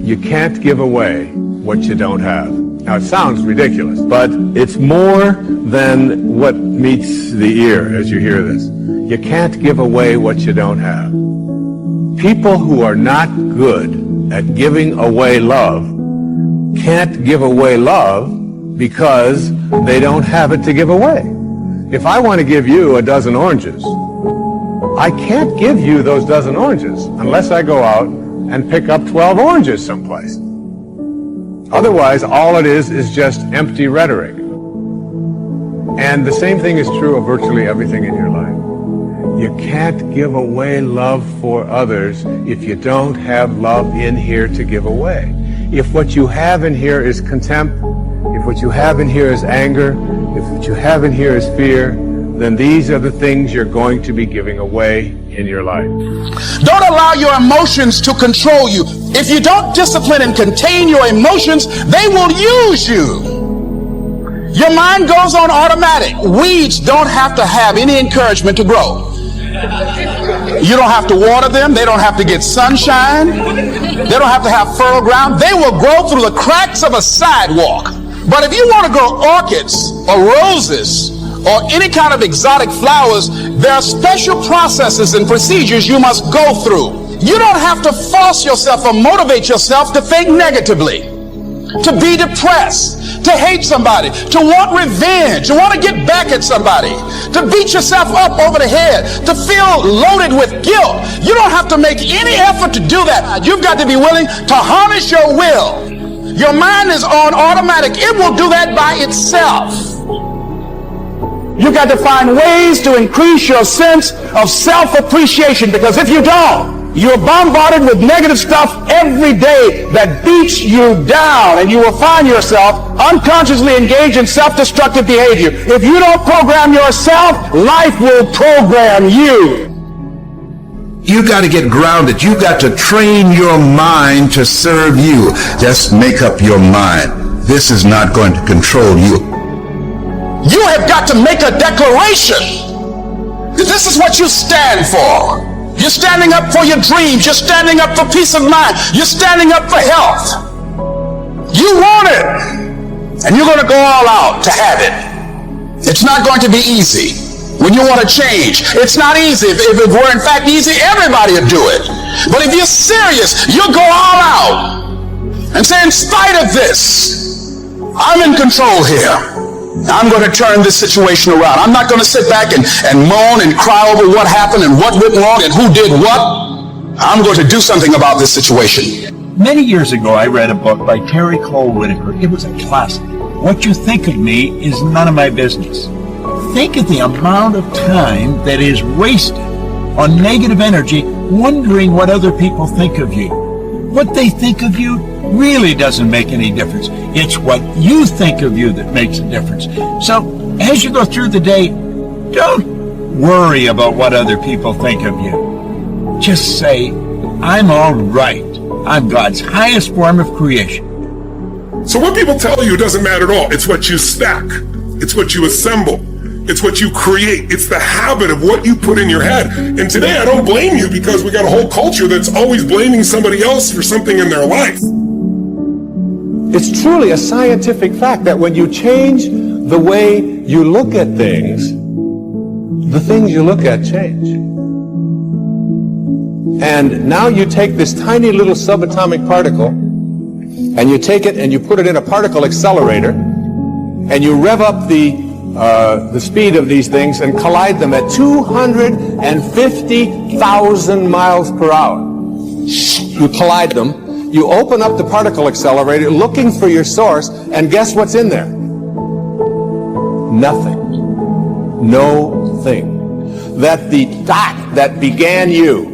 You can't give away what you don't have. Now, it sounds ridiculous, but it's more than what meets the ear as you hear this. You can't give away what you don't have. People who are not good at giving away love can't give away love because they don't have it to give away. If I want to give you a dozen oranges, I can't give you those dozen oranges unless I go out and pick up 12 oranges someplace. Otherwise, all it is just empty rhetoric. And the same thing is true of virtually everything in your life. You can't give away love for others if you don't have love in here to give away. If what you have in here is contempt, if what you have in here is anger, if what you have in here is fear, then these are the things you're going to be giving away in your life. Don't allow your emotions to control you. If you don't discipline and contain your emotions, they will use you. Your mind goes on automatic. Weeds don't have to have any encouragement to grow. You don't have to water them. They don't have to get sunshine. They don't have to have fertile ground. They will grow through the cracks of a sidewalk. But if you want to grow orchids or roses or any kind of exotic flowers, there are special processes and procedures you must go through. You don't have to force yourself or motivate yourself to think negatively, to be depressed, to hate somebody, to want revenge, to want to get back at somebody, to beat yourself up over the head, to feel loaded with guilt. You don't have to make any effort to do that. You've got to be willing to harness your will. Your mind is on automatic. It will do that by itself. You've got to find ways to increase your sense of self-appreciation, because if you don't, you're bombarded with negative stuff every day that beats you down, and you will find yourself unconsciously engaged in self-destructive behavior. If you don't program yourself, life will program you. You got to get grounded. You got to train your mind to serve you. Just make up your mind. This is not going to control you. You have got to make a declaration. This is what you stand for. You're standing up for your dreams. You're standing up for peace of mind. You're standing up for health. You want it, and you're going to go all out to have it. It's not going to be easy. When you want to change, it's not easy. If it were in fact easy, everybody would do it. But if you're serious, you'll go all out and say, in spite of this, I'm in control here. I'm going to turn this situation around. I'm not going to sit back and moan and cry over what happened and what went wrong and who did what. I'm going to do something about this situation. Many years ago, I read a book by Terry Cole Whitaker. It was a classic. What you think of me is none of my business. Think of the amount of time that is wasted on negative energy, wondering what other people think of you. What they think of you really doesn't make any difference. It's what you think of you that makes a difference. So, as you go through the day, don't worry about what other people think of you. Just say, I'm all right. I'm God's highest form of creation. So what people tell you doesn't matter at all. It's what you stack. It's what you assemble. It's what you create. It's the habit of what you put in your head. And today I don't blame you, because we got a whole culture that's always blaming somebody else for something in their life. It's truly a scientific fact that when you change the way you look at things, the things you look at change. And now you take this tiny little subatomic particle, and you take it and you put it in a particle accelerator, and you rev up the speed of these things and collide them at 250,000 miles per hour. You collide them. You open up the particle accelerator looking for your source, and guess what's in there? Nothing. No thing. That the dot that began you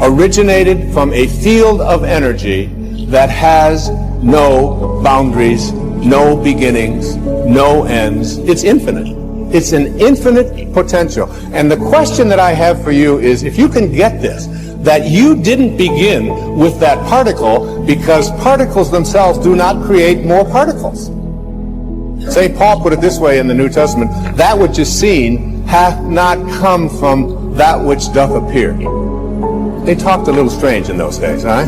originated from a field of energy that has no boundaries, no beginnings, no ends. It's infinite. It's an infinite potential. And the question that I have for you is, if you can get this, that you didn't begin with that particle, because particles themselves do not create more particles. St. Paul put it this way in the New Testament: that which is seen hath not come from that which doth appear. They talked a little strange in those days, huh?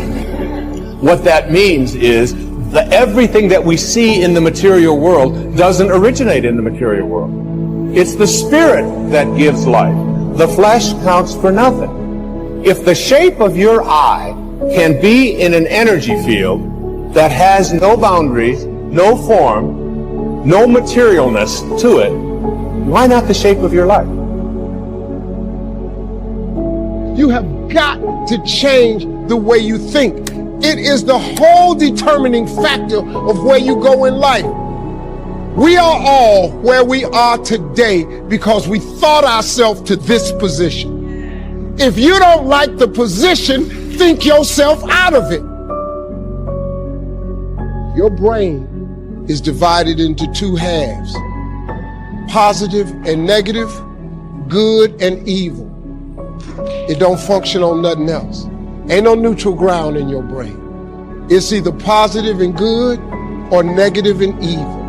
What that means is that everything that we see in the material world doesn't originate in the material world. It's the spirit that gives life. The flesh counts for nothing. If the shape of your eye can be in an energy field that has no boundaries, no form, no materialness to it, why not the shape of your life? You have got to change the way you think. It is the whole determining factor of where you go in life. We are all where we are today because we thought ourselves to this position. If you don't like the position, think yourself out of it. Your brain is divided into two halves: positive and negative, good and evil. It don't function on nothing else. Ain't no neutral ground in your brain. It's either positive and good or negative and evil.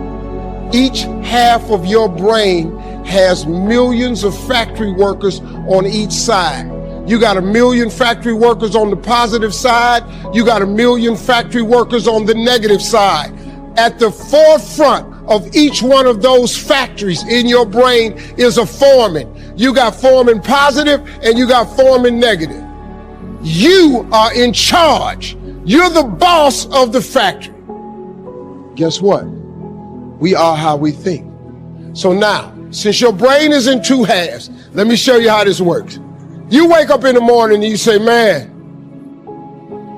Each half of your brain has millions of factory workers on each side. You got 1 million factory workers on the positive side. You got 1 million factory workers on the negative side. At the forefront of each one of those factories in your brain is a foreman. You got foreman positive and you got foreman negative. You are in charge. You're the boss of the factory. Guess what? We are how we think. So now, since your brain is in two halves, let me show you how this works. You wake up in the morning and you say, man,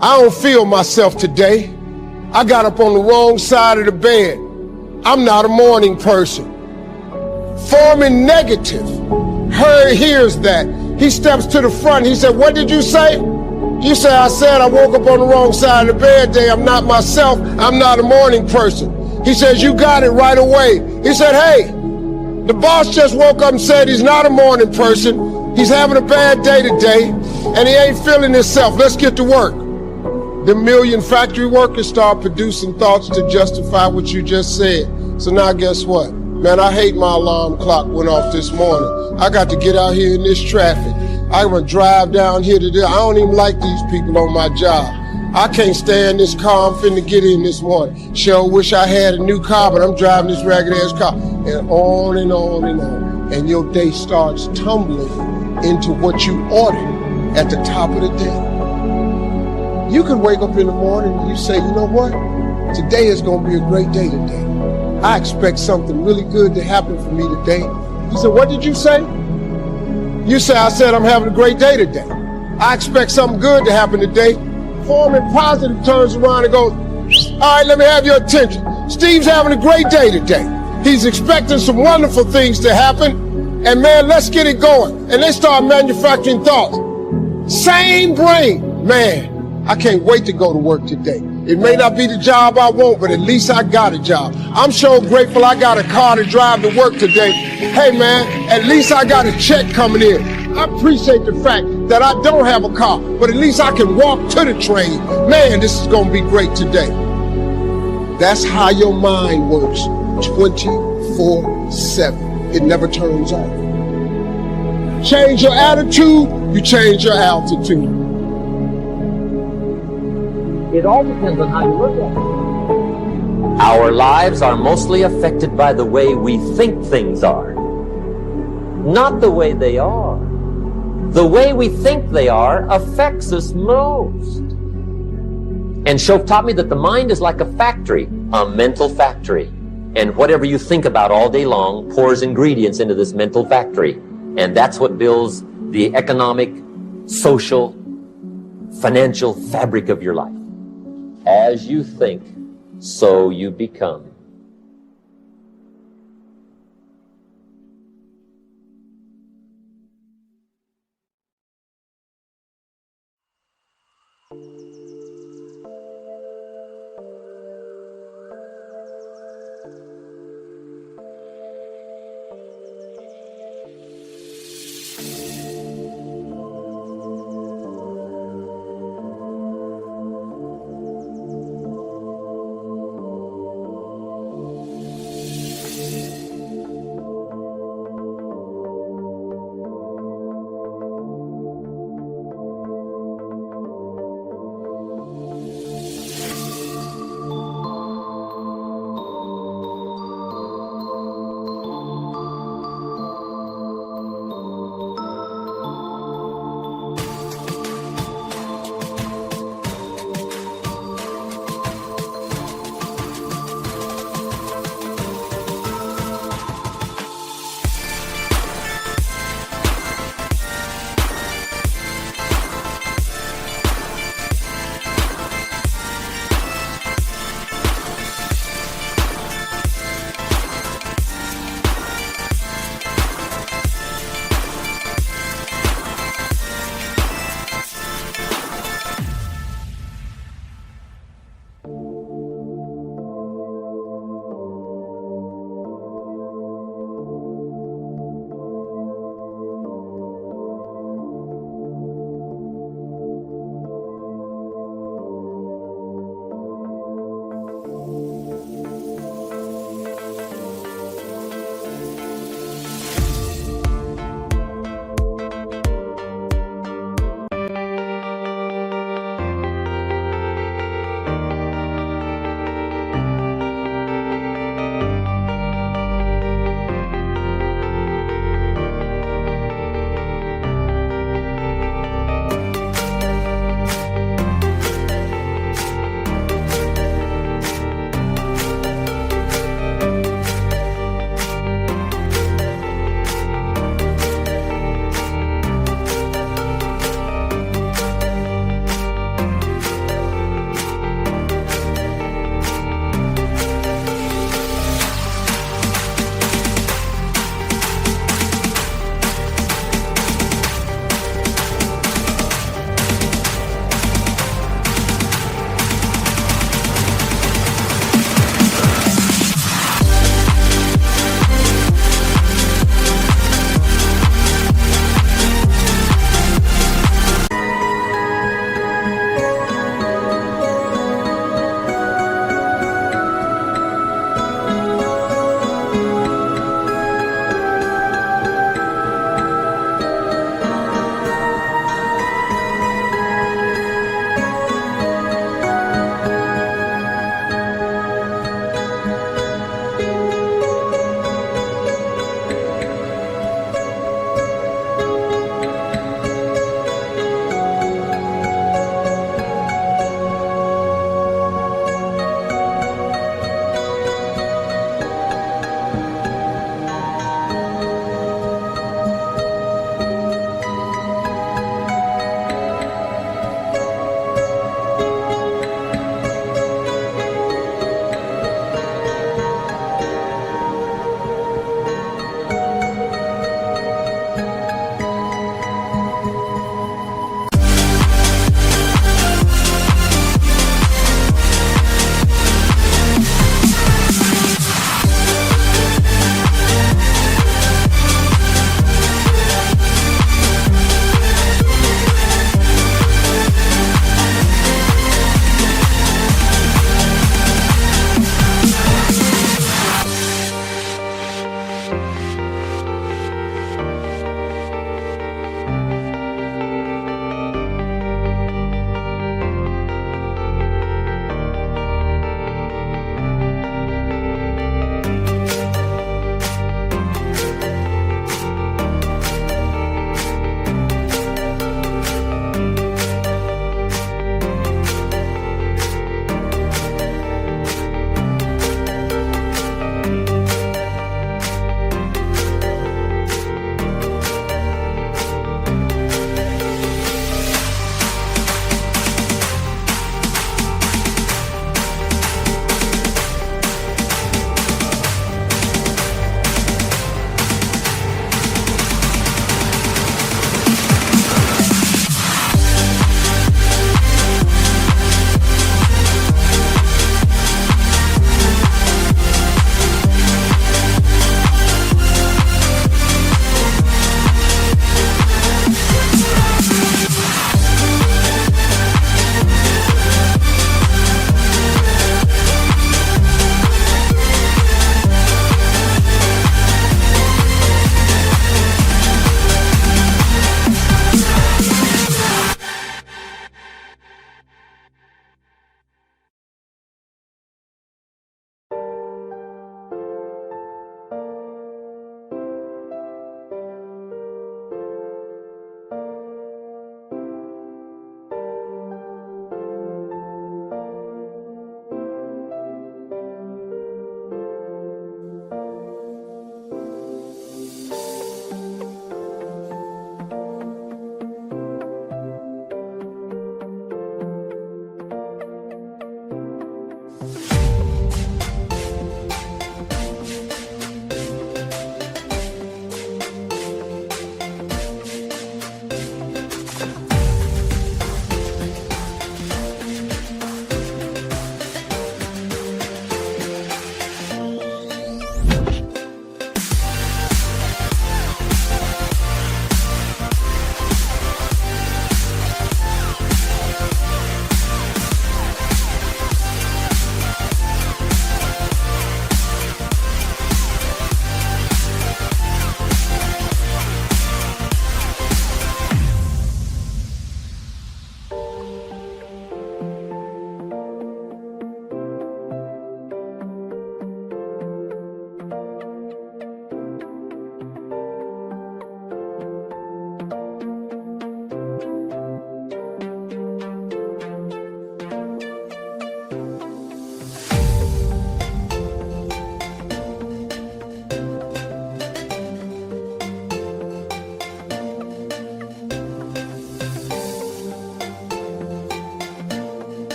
I don't feel myself today. I got up on the wrong side of the bed. I'm not a morning person. Foreman negative hears that. He steps to the front. He said, what did you say? You say, I said I woke up on the wrong side of the bed today. I'm not myself. I'm not a morning person. He says, you got it right away. He said, hey, the boss just woke up and said he's not a morning person. He's having a bad day today, and he ain't feeling himself. Let's get to work. The 1 million factory workers start producing thoughts to justify what you just said. So now guess what? Man, I hate my alarm clock went off this morning. I got to get out here in this traffic. I'm gonna drive down here today. I don't even like these people on my job. I can't stand this car I'm finna get in this morning. Sure wish I had a new car, but I'm driving this ragged ass car. And on and on and on. And your day starts tumbling into what you ordered at the top of the day. You can wake up in the morning and you say, you know what? Today is gonna be a great day today. I expect something really good to happen for me today. You said, what did you say? You say, I said I'm having a great day today. I expect something good to happen today. Foreman positive turns around and goes, all right, let me have your attention. Steve's having a great day today. He's expecting some wonderful things to happen. And man, let's get it going. And they start manufacturing thoughts. Same brain. Man, I can't wait to go to work today. It may not be the job I want, but at least I got a job. I'm so grateful I got a car to drive to work today. Hey man, at least I got a check coming in. I appreciate the fact that I don't have a car, but at least I can walk to the train. Man, this is gonna be great today. That's how your mind works 24/7. It never turns off. Change your attitude, you change your altitude. It all depends on how you look at it. Our lives are mostly affected by the way we think things are, not the way they are. The way we think they are affects us most. And Shoaff taught me that the mind is like a factory, a mental factory. And whatever you think about all day long pours ingredients into this mental factory. And that's what builds the economic, social, financial fabric of your life. As you think, so you become.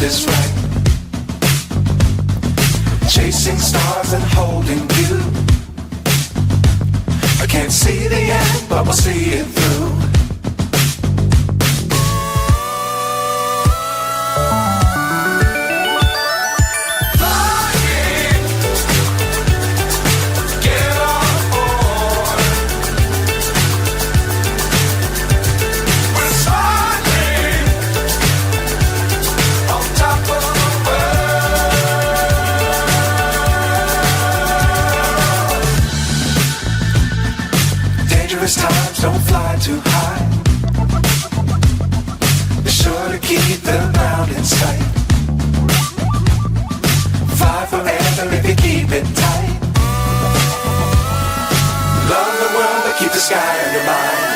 is right. Chasing stars and holding you. I can't see the end, but we'll see it through. Times don't fly too high. Be sure to keep the ground in sight. Fly forever if you keep it tight. Love the world but keep the sky on your mind.